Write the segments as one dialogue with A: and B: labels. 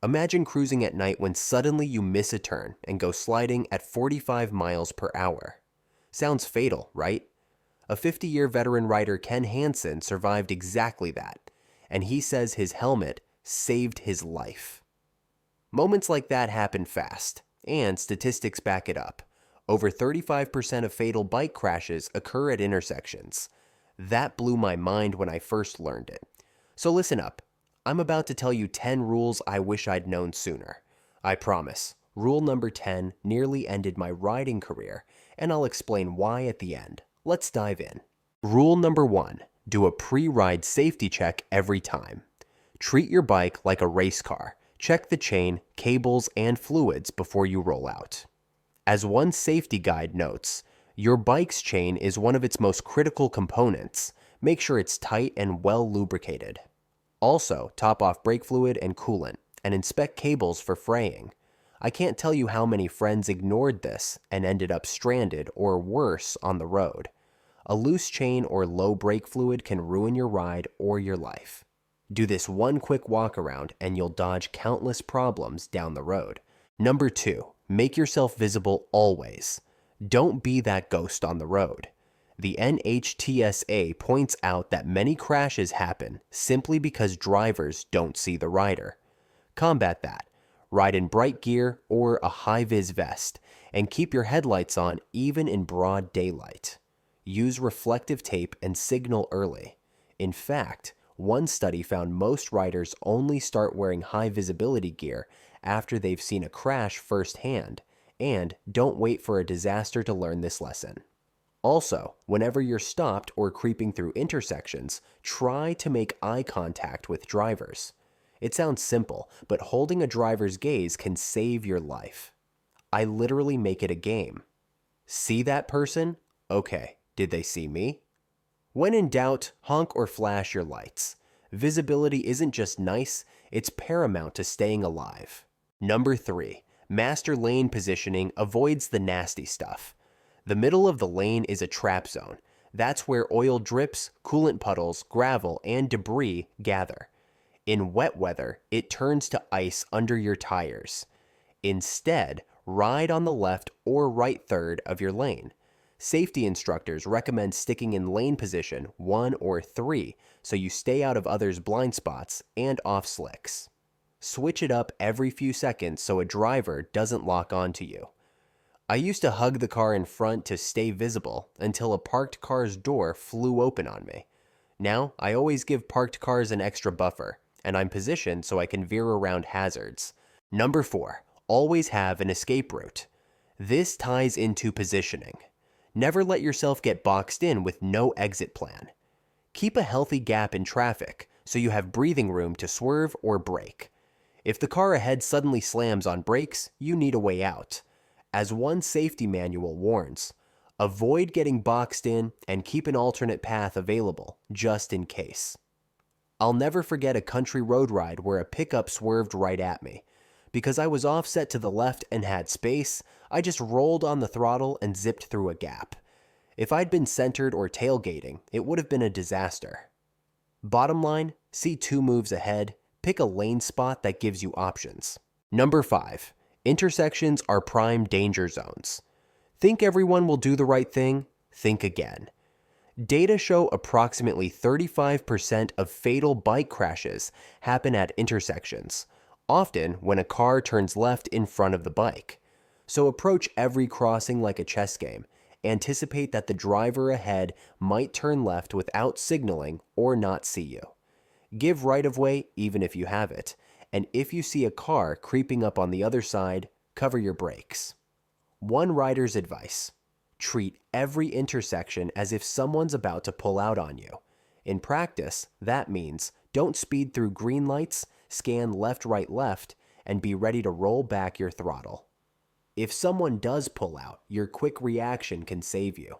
A: Imagine cruising at night when suddenly you miss a turn and go sliding at 45 miles per hour. Sounds fatal, right? A 50-year veteran rider, Ken Hansen, survived exactly that, and he says his helmet saved his life. Moments like that happen fast, and statistics back it up. Over 35% of fatal bike crashes occur at intersections. That blew my mind when I first learned it. So listen up. I'm about to tell you 10 rules I wish I'd known sooner. I promise. Rule number 10 nearly ended my riding career, and I'll explain why at the end. Let's dive in. Rule number 1. Do a pre-ride safety check every time. Treat your bike like a race car. Check the chain, cables, and fluids before you roll out. As one safety guide notes, your bike's chain is one of its most critical components. Make sure it's tight and well lubricated. Also, top off brake fluid and coolant, and inspect cables for fraying. I can't tell you how many friends ignored this and ended up stranded or worse on the road. A loose chain or low brake fluid can ruin your ride or your life. Do this one quick walk around and you'll dodge countless problems down the road. Number 2, make yourself visible always. Don't be that ghost on the road. The NHTSA points out that many crashes happen simply because drivers don't see the rider. Combat that. Ride in bright gear or a high-vis vest, and keep your headlights on even in broad daylight. Use reflective tape and signal early. In fact, one study found most riders only start wearing high-visibility gear after they've seen a crash firsthand, and don't wait for a disaster to learn this lesson. Also, whenever you're stopped or creeping through intersections, try to make eye contact with drivers. It sounds simple, but holding a driver's gaze can save your life. I literally make it a game. See that person? Okay, did they see me? When in doubt, honk or flash your lights. Visibility isn't just nice, it's paramount to staying alive. Number 3, master lane positioning avoids the nasty stuff. The middle of the lane is a trap zone. That's where oil drips, coolant puddles, gravel, and debris gather. In wet weather, it turns to ice under your tires. Instead, ride on the left or right third of your lane. Safety instructors recommend sticking in lane position 1 or 3 so you stay out of others' blind spots and off slicks. Switch it up every few seconds so a driver doesn't lock onto you. I used to hug the car in front to stay visible until a parked car's door flew open on me. Now, I always give parked cars an extra buffer, and I'm positioned so I can veer around hazards. Number 4, always have an escape route. This ties into positioning. Never let yourself get boxed in with no exit plan. Keep a healthy gap in traffic so you have breathing room to swerve or brake. If the car ahead suddenly slams on brakes, you need a way out. As one safety manual warns, avoid getting boxed in and keep an alternate path available, just in case. I'll never forget a country road ride where a pickup swerved right at me. Because I was offset to the left and had space, I just rolled on the throttle and zipped through a gap. If I'd been centered or tailgating, it would have been a disaster. Bottom line, see 2 moves ahead, pick a lane spot that gives you options. Number 5. Intersections are prime danger zones. Think everyone will do the right thing? Think again. Data show approximately 35% of fatal bike crashes happen at intersections, often when a car turns left in front of the bike. So approach every crossing like a chess game. Anticipate that the driver ahead might turn left without signaling or not see you. Give right of way even if you have it. And if you see a car creeping up on the other side, cover your brakes. One rider's advice: treat every intersection as if someone's about to pull out on you. In practice, that means don't speed through green lights, scan left, right, left, and be ready to roll back your throttle. If someone does pull out, your quick reaction can save you.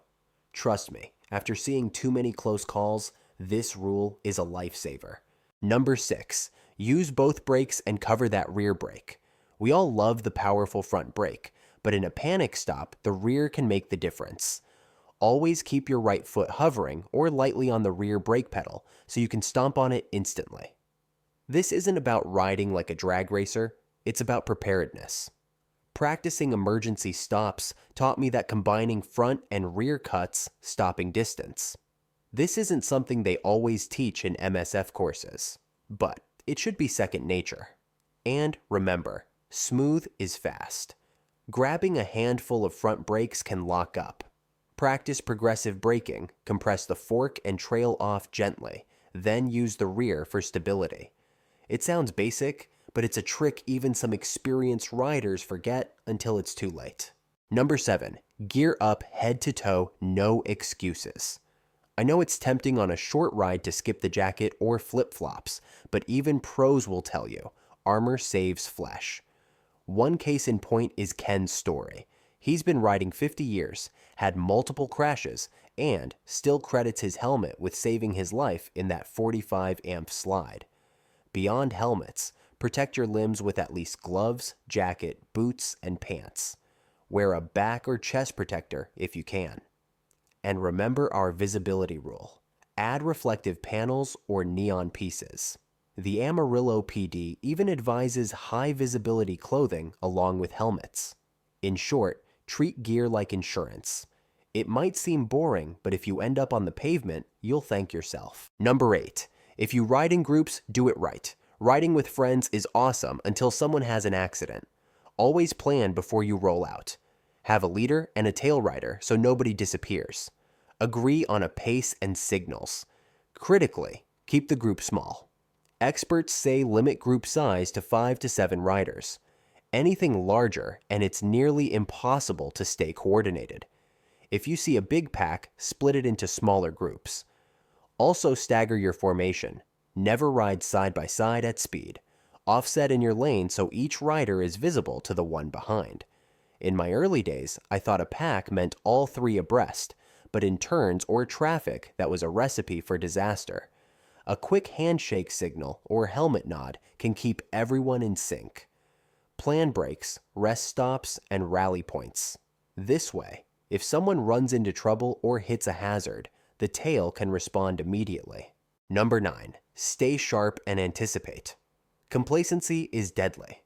A: Trust me, after seeing too many close calls, this rule is a lifesaver. Number 6. Use both brakes and cover that rear brake. We all love the powerful front brake, but in a panic stop, the rear can make the difference. Always keep your right foot hovering or lightly on the rear brake pedal so you can stomp on it instantly. This isn't about riding like a drag racer, it's about preparedness. Practicing emergency stops taught me that combining front and rear cuts, stopping distance. This isn't something they always teach in MSF courses, but it should be second nature. And remember, smooth is fast. Grabbing a handful of front brakes can lock up. Practice progressive braking, compress the fork and trail off gently, then use the rear for stability. It sounds basic, but it's a trick even some experienced riders forget until it's too late. Number 7, gear up head to toe, no excuses. I know it's tempting on a short ride to skip the jacket or flip-flops, but even pros will tell you, armor saves flesh. One case in point is Ken's story. He's been riding 50 years, had multiple crashes, and still credits his helmet with saving his life in that 45 amp slide. Beyond helmets, protect your limbs with at least gloves, jacket, boots, and pants. Wear a back or chest protector if you can. And remember our visibility rule. Add reflective panels or neon pieces. The Amarillo PD even advises high visibility clothing along with helmets. In short, treat gear like insurance. It might seem boring, but if you end up on the pavement, you'll thank yourself. Number 8. If you ride in groups, do it right. Riding with friends is awesome until someone has an accident. Always plan before you roll out. Have a leader and a tail rider so nobody disappears. Agree on a pace and signals. Critically, keep the group small. Experts say limit group size to 5 to 7 riders. Anything larger, and it's nearly impossible to stay coordinated. If you see a big pack, split it into smaller groups. Also stagger your formation. Never ride side by side at speed. Offset in your lane so each rider is visible to the one behind. In my early days, I thought a pack meant all 3 abreast, but in turns or traffic, that was a recipe for disaster. A quick handshake signal or helmet nod can keep everyone in sync. Plan breaks, rest stops, and rally points. This way, if someone runs into trouble or hits a hazard, the tail can respond immediately. Number 9. Stay sharp and anticipate. Complacency is deadly.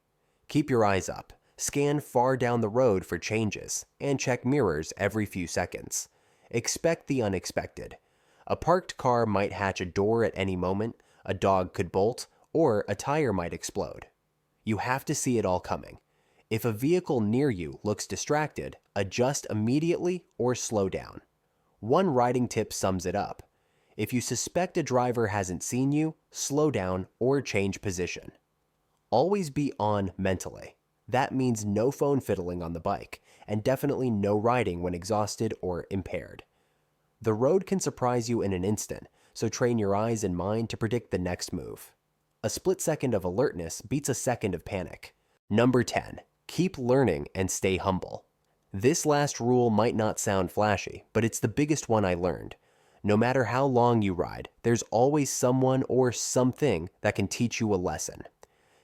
A: Keep your eyes up, scan far down the road for changes, and check mirrors every few seconds. Expect the unexpected. A parked car might hatch a door at any moment, a dog could bolt, or a tire might explode. You have to see it all coming. If a vehicle near you looks distracted, adjust immediately or slow down. One riding tip sums it up. If you suspect a driver hasn't seen you, slow down or change position. Always be on mentally. That means no phone fiddling on the bike, and definitely no riding when exhausted or impaired. The road can surprise you in an instant, so train your eyes and mind to predict the next move. A split second of alertness beats a second of panic. Number 10. Keep learning and stay humble. This last rule might not sound flashy, but it's the biggest one I learned. No matter how long you ride, there's always someone or something that can teach you a lesson.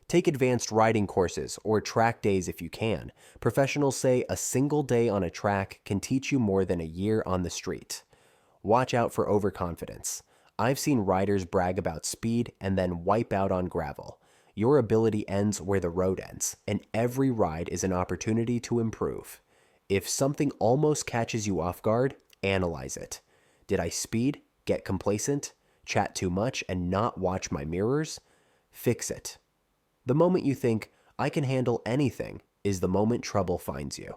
A: Take advanced riding courses or track days if you can. Professionals say a single day on a track can teach you more than a year on the street. Watch out for overconfidence. I've seen riders brag about speed and then wipe out on gravel. Your ability ends where the road ends, and every ride is an opportunity to improve. If something almost catches you off guard, analyze it. Did I speed, get complacent, chat too much, and not watch my mirrors? Fix it. The moment you think, I can handle anything, is the moment trouble finds you.